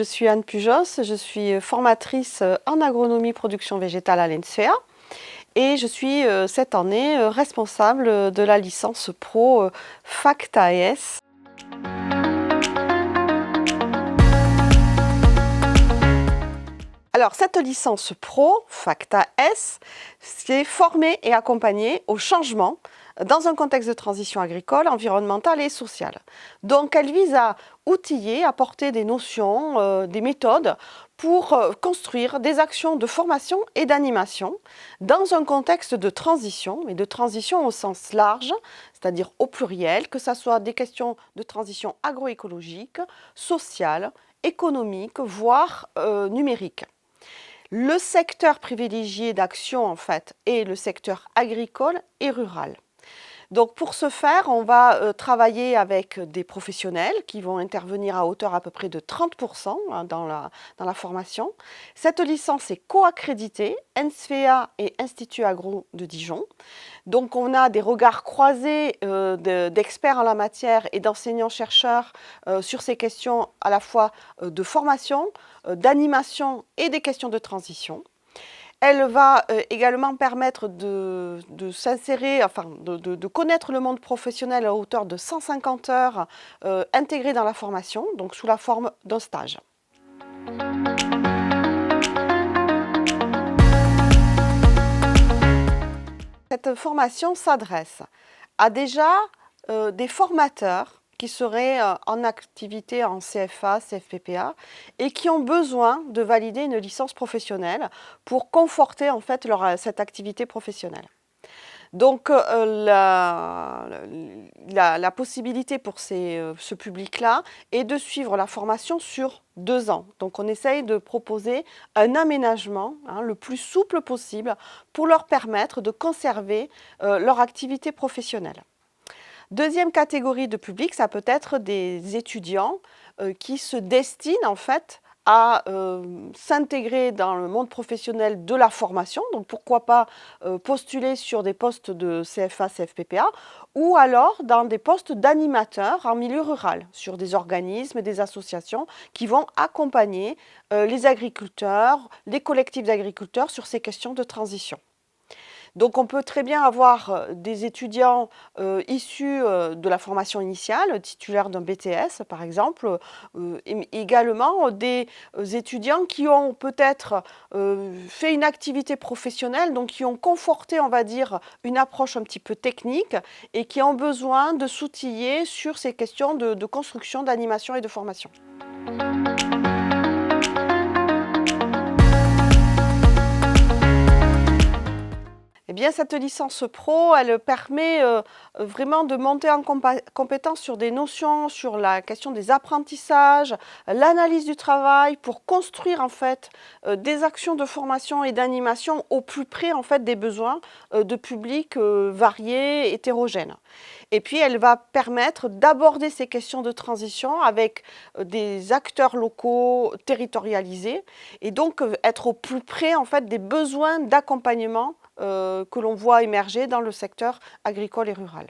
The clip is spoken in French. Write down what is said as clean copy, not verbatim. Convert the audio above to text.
suis Anne Pujos, je suis formatrice en agronomie production végétale à l'ENSFEA et je suis cette année responsable de la licence pro FACTA-ES. Alors cette licence pro FACTA-S, c'est former et accompagner au changement dans un contexte de transition agricole, environnementale et sociale. Donc elle vise à outiller, apporter des notions, des méthodes pour construire des actions de formation et d'animation dans un contexte de transition, mais de transition au sens large, c'est-à-dire au pluriel, que ce soit des questions de transition agroécologique, sociale, économique, voire numérique. Le secteur privilégié d'action, en fait, est le secteur agricole et rural. Donc pour ce faire, on va travailler avec des professionnels qui vont intervenir à hauteur à peu près de 30% dans la formation. Cette licence est co-accréditée, ENSFEA et Institut Agro de Dijon. Donc on a des regards croisés d'experts en la matière et d'enseignants-chercheurs sur ces questions à la fois de formation, d'animation et des questions de transition. Elle va également permettre de s'insérer, enfin de connaître le monde professionnel à hauteur de 150 heures intégrées dans la formation, donc sous la forme d'un stage. Cette formation s'adresse à déjà des formateurs qui seraient en activité en CFA, CFPPA et qui ont besoin de valider une licence professionnelle pour conforter en fait cette activité professionnelle. Donc la possibilité pour ce public-là est de suivre la formation sur 2 ans. Donc on essaye de proposer un aménagement le plus souple possible pour leur permettre de conserver leur activité professionnelle. Deuxième catégorie de public, ça peut être des étudiants qui se destinent en fait à s'intégrer dans le monde professionnel de la formation, donc pourquoi pas postuler sur des postes de CFA, CFPPA, ou alors dans des postes d'animateurs en milieu rural, sur des organismes et des associations qui vont accompagner les agriculteurs, les collectifs d'agriculteurs sur ces questions de transition. Donc on peut très bien avoir des étudiants issus de la formation initiale, titulaires d'un BTS par exemple, et également des étudiants qui ont peut-être fait une activité professionnelle, donc qui ont conforté, on va dire, une approche un petit peu technique et qui ont besoin de s'outiller sur ces questions de construction, d'animation et de formation. Eh bien, cette licence pro, elle permet vraiment de monter en compétence sur des notions, sur la question des apprentissages, l'analyse du travail, pour construire en fait des actions de formation et d'animation au plus près en fait des besoins de publics variés, hétérogènes. Et puis, elle va permettre d'aborder ces questions de transition avec des acteurs locaux territorialisés et donc être au plus près en fait des besoins d'accompagnement que l'on voit émerger dans le secteur agricole et rural.